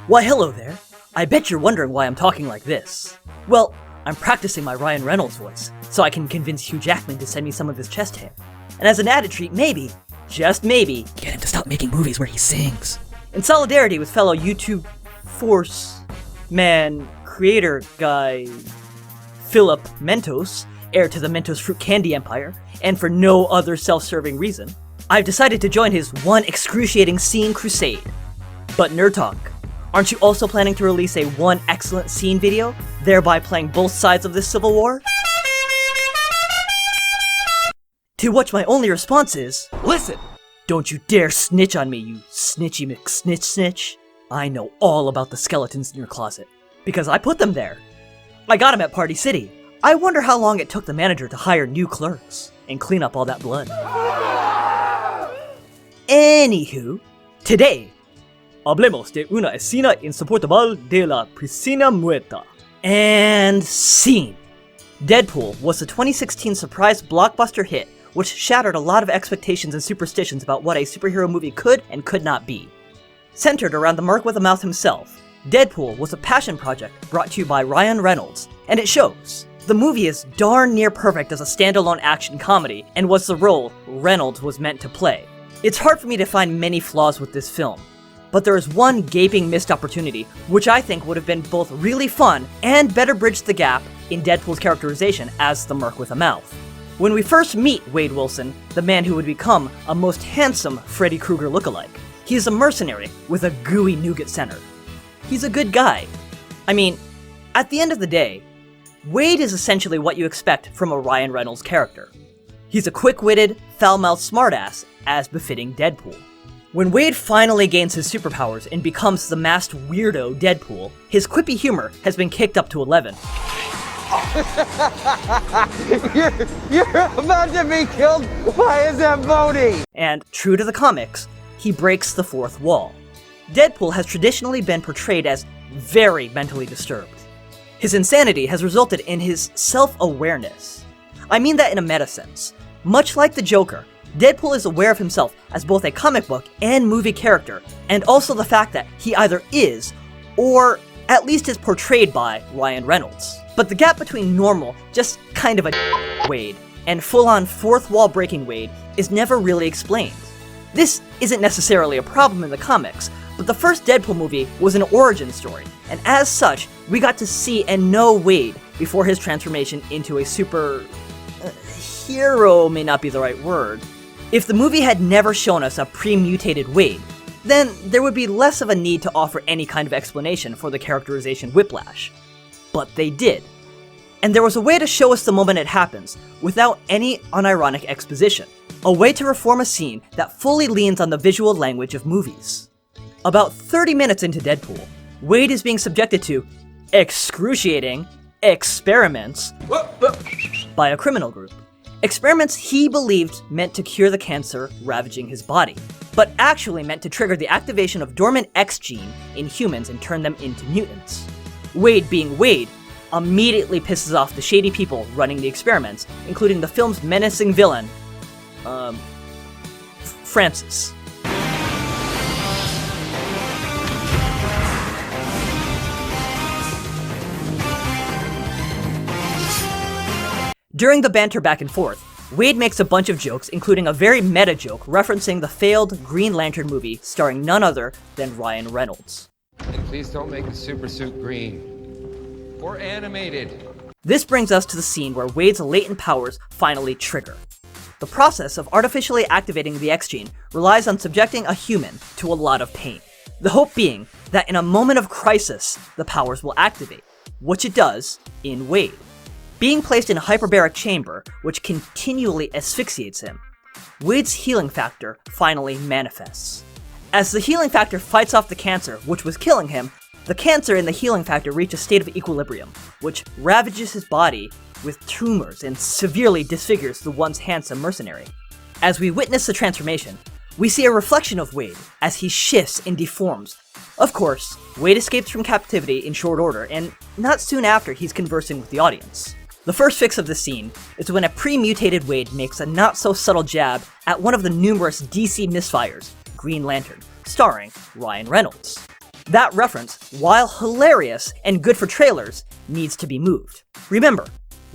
Why hello there. I bet you're wondering why I'm talking like this. Well, I'm practicing my Ryan Reynolds voice, so I can convince Hugh Jackman to send me some of his chest hair. And as an added treat, maybe, just maybe, get him to stop making movies where he sings. In solidarity with fellow YouTube Force Man creator guy Philip Mentos, heir to the Mentos fruit candy empire, and for no other self-serving reason, I've decided to join his One Excruciating Scene crusade. But Nerd Talk, aren't you also planning to release a One Excellent Scene video, thereby playing both sides of this civil war? To which my only response is, listen! Don't you dare snitch on me, you snitchy McSnitch. I know all about the skeletons in your closet, because I put them there. I got them at Party City. I wonder how long it took the manager to hire new clerks and clean up all that blood. Anywho, today, hablemos de una escena insoportable de la piscina muerta. And scene. Deadpool was a 2016 surprise blockbuster hit which shattered a lot of expectations and superstitions about what a superhero movie could and could not be. Centered around the Merc with a mouth himself, Deadpool was a passion project brought to you by Ryan Reynolds, and it shows. The movie is darn near perfect as a standalone action comedy, and was the role Reynolds was meant to play. It's hard for me to find many flaws with this film, but there is one gaping missed opportunity, which I think would have been both really fun and better bridged the gap in Deadpool's characterization as the Merc with a mouth. When we first meet Wade Wilson, the man who would become a most handsome Freddy Krueger lookalike, he is a mercenary with a gooey nougat center. He's a good guy. I mean, at the end of the day, Wade is essentially what you expect from a Ryan Reynolds character. He's a quick-witted, foul-mouthed smartass, as befitting Deadpool. When Wade finally gains his superpowers and becomes the masked weirdo Deadpool, his quippy humor has been kicked up to 11. You're about to be killed by a Zamboni! And, true to the comics, he breaks the fourth wall. Deadpool has traditionally been portrayed as very mentally disturbed. His insanity has resulted in his self-awareness. I mean that in a meta sense. Much like the Joker, Deadpool is aware of himself as both a comic book and movie character, and also the fact that he either is, or at least is portrayed by, Ryan Reynolds. But the gap between normal, just kind of a Wade, and full-on fourth-wall breaking Wade is never really explained. This isn't necessarily a problem in the comics, but the first Deadpool movie was an origin story, and as such, we got to see and know Wade before his transformation into a super... hero may not be the right word. If the movie had never shown us a pre-mutated Wade, then there would be less of a need to offer any kind of explanation for the characterization whiplash. But they did. And there was a way to show us the moment it happens, without any unironic exposition. A way to reform a scene that fully leans on the visual language of movies. About 30 minutes into Deadpool, Wade is being subjected to excruciating experiments by a criminal group. Experiments he believed meant to cure the cancer ravaging his body, but actually meant to trigger the activation of dormant X gene in humans and turn them into mutants. Wade, being Wade, immediately pisses off the shady people running the experiments, including the film's menacing villain, Francis. During the banter back and forth, Wade makes a bunch of jokes, including a very meta joke referencing the failed Green Lantern movie starring none other than Ryan Reynolds. And please don't make the super suit green. Or animated. This brings us to the scene where Wade's latent powers finally trigger. The process of artificially activating the X gene relies on subjecting a human to a lot of pain. The hope being that in a moment of crisis, the powers will activate, which it does in Wade. Being placed in a hyperbaric chamber, which continually asphyxiates him, Wade's healing factor finally manifests. As the healing factor fights off the cancer, which was killing him, the cancer and the healing factor reach a state of equilibrium, which ravages his body with tumors and severely disfigures the once handsome mercenary. As we witness the transformation, we see a reflection of Wade as he shifts and deforms. Of course, Wade escapes from captivity in short order, and not soon after he's conversing with the audience. The first fix of the scene is when a pre-mutated Wade makes a not-so-subtle jab at one of the numerous DC misfires, Green Lantern, starring Ryan Reynolds. That reference, while hilarious and good for trailers, needs to be moved. Remember,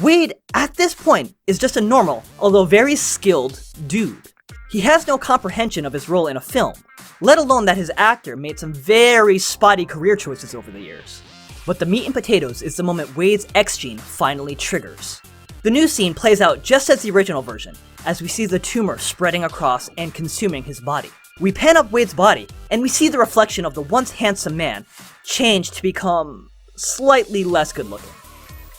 Wade, at this point, is just a normal, although very skilled, dude. He has no comprehension of his role in a film, let alone that his actor made some very spotty career choices over the years. But the meat and potatoes is the moment Wade's X gene finally triggers. The new scene plays out just as the original version, as we see the tumor spreading across and consuming his body. We pan up Wade's body, and we see the reflection of the once handsome man change to become slightly less good looking.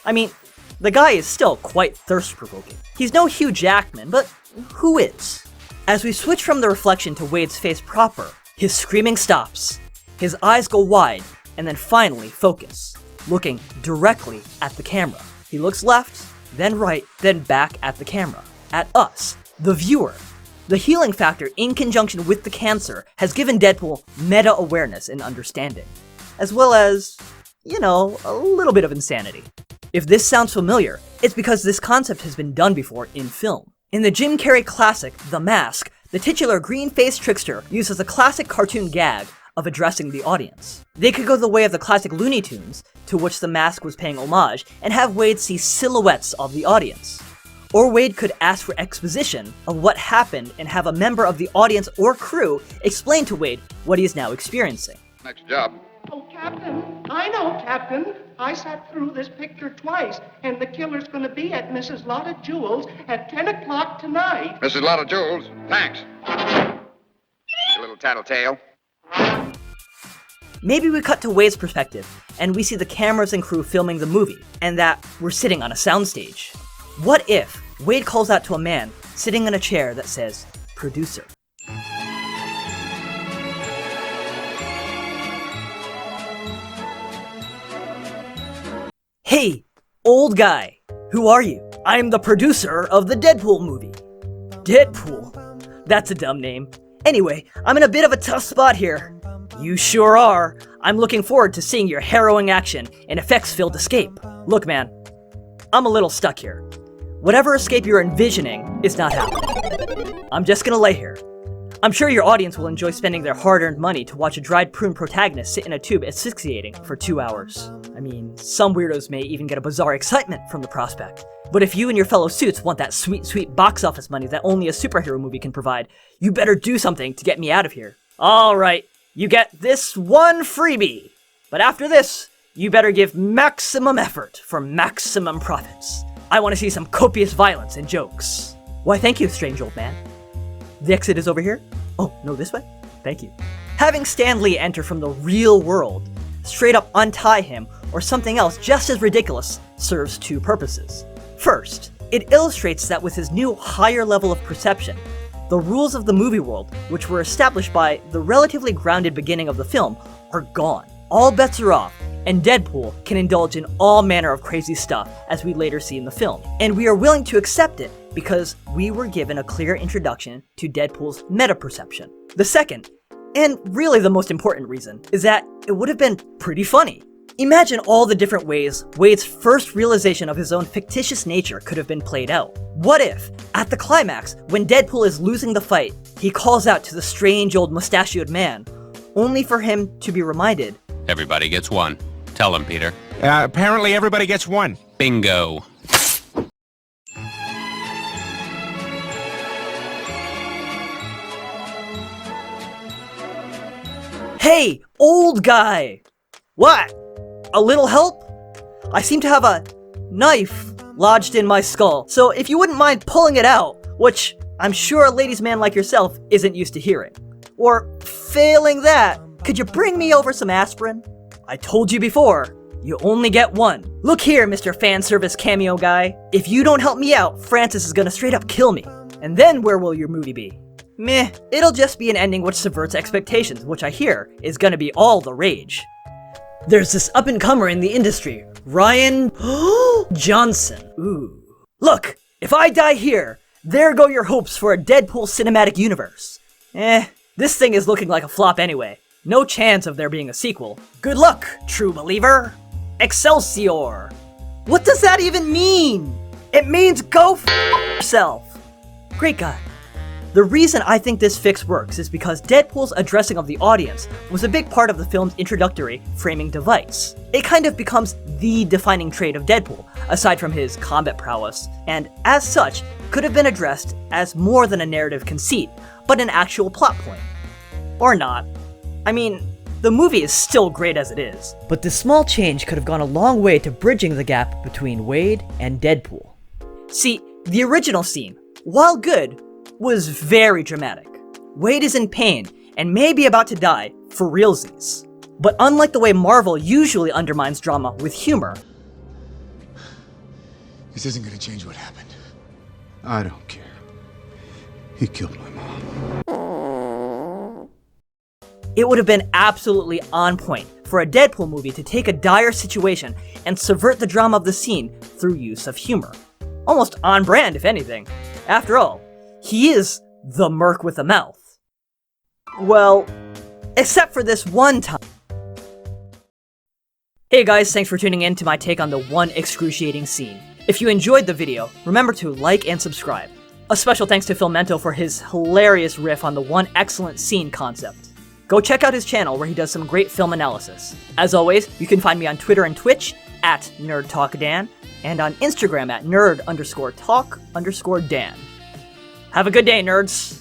I mean, the guy is still quite thirst-provoking. He's no Hugh Jackman, but who is? As we switch from the reflection to Wade's face proper, his screaming stops, his eyes go wide, and then finally focus, looking directly at the camera. He looks left, then right, then back at the camera, at us, the viewer. The healing factor in conjunction with the cancer has given Deadpool meta-awareness and understanding, as well as, a little bit of insanity. If this sounds familiar, it's because this concept has been done before in film. In the Jim Carrey classic, The Mask, the titular green-faced trickster uses a classic cartoon gag of addressing the audience. They could go the way of the classic Looney Tunes, to which The Mask was paying homage, and have Wade see silhouettes of the audience. Or Wade could ask for exposition of what happened and have a member of the audience or crew explain to Wade what he is now experiencing. Next job. Oh, Captain, I know, Captain. I sat through this picture twice, and the killer's going to be at Mrs. Lotta Jewels at 10 o'clock tonight. Mrs. Lotta Jules, thanks. You little tattletale. Maybe we cut to Wade's perspective, and we see the cameras and crew filming the movie, and that we're sitting on a soundstage. What if Wade calls out to a man sitting in a chair that says, producer? Hey, old guy, who are you? I'm the producer of the Deadpool movie. Deadpool? That's a dumb name. Anyway, I'm in a bit of a tough spot here. You sure are. I'm looking forward to seeing your harrowing action and effects-filled escape. Look, man, I'm a little stuck here. Whatever escape you're envisioning is not happening. I'm just gonna lay here. I'm sure your audience will enjoy spending their hard-earned money to watch a dried prune protagonist sit in a tube asphyxiating for 2 hours. I mean, some weirdos may even get a bizarre excitement from the prospect. But if you and your fellow suits want that sweet, sweet box office money that only a superhero movie can provide, you better do something to get me out of here. Alright, you get this one freebie. But after this, you better give maximum effort for maximum profits. I want to see some copious violence and jokes. Why, thank you, strange old man. The exit is over here? Oh, no, this way? Thank you. Having Stan Lee enter from the real world, straight up untie him, or something else just as ridiculous, serves two purposes. First, it illustrates that with his new higher level of perception, the rules of the movie world, which were established by the relatively grounded beginning of the film, are gone. All bets are off, and Deadpool can indulge in all manner of crazy stuff, as we later see in the film. And we are willing to accept it, because we were given a clear introduction to Deadpool's meta-perception. The second, and really the most important reason, is that it would have been pretty funny. Imagine all the different ways Wade's first realization of his own fictitious nature could have been played out. What if, at the climax, when Deadpool is losing the fight, he calls out to the strange old mustachioed man, only for him to be reminded, everybody gets one. Tell him, Peter. Apparently everybody gets one. Bingo. Hey, old guy! What? A little help? I seem to have a knife lodged in my skull, so if you wouldn't mind pulling it out, which I'm sure a ladies' man like yourself isn't used to hearing. Or, failing that, could you bring me over some aspirin? I told you before, you only get one. Look here, Mr. Fan Service Cameo Guy. If you don't help me out, Francis is gonna straight up kill me. And then where will your movie be? Meh, it'll just be an ending which subverts expectations, which I hear is gonna be all the rage. There's this up-and-comer in the industry, Ryan Johnson. Ooh. Look, if I die here, there go your hopes for a Deadpool cinematic universe. This thing is looking like a flop anyway. No chance of there being a sequel. Good luck, true believer. Excelsior. What does that even mean? It means go f yourself. Great guy. The reason I think this fix works is because Deadpool's addressing of the audience was a big part of the film's introductory framing device. It kind of becomes the defining trait of Deadpool, aside from his combat prowess, and as such, could have been addressed as more than a narrative conceit, but an actual plot point. Or not. I mean, the movie is still great as it is. But this small change could have gone a long way to bridging the gap between Wade and Deadpool. See, the original scene, while good, was very dramatic. Wade is in pain and may be about to die for realsies. But unlike the way Marvel usually undermines drama with humor, this isn't gonna change what happened. I don't care. He killed my mom. it would have been absolutely on point for a Deadpool movie to take a dire situation and subvert the drama of the scene through use of humor. Almost on brand, if anything. After all, he is the Merc with a mouth. Well, except for this one time. Hey guys, thanks for tuning in to my take on the One Excruciating Scene. If you enjoyed the video, remember to like and subscribe. A special thanks to Filmento for his hilarious riff on the One Excellent Scene concept. Go check out his channel where he does some great film analysis. As always, you can find me on Twitter and Twitch at NerdTalkDan, and on Instagram at nerd_talk_Dan. Have a good day, nerds!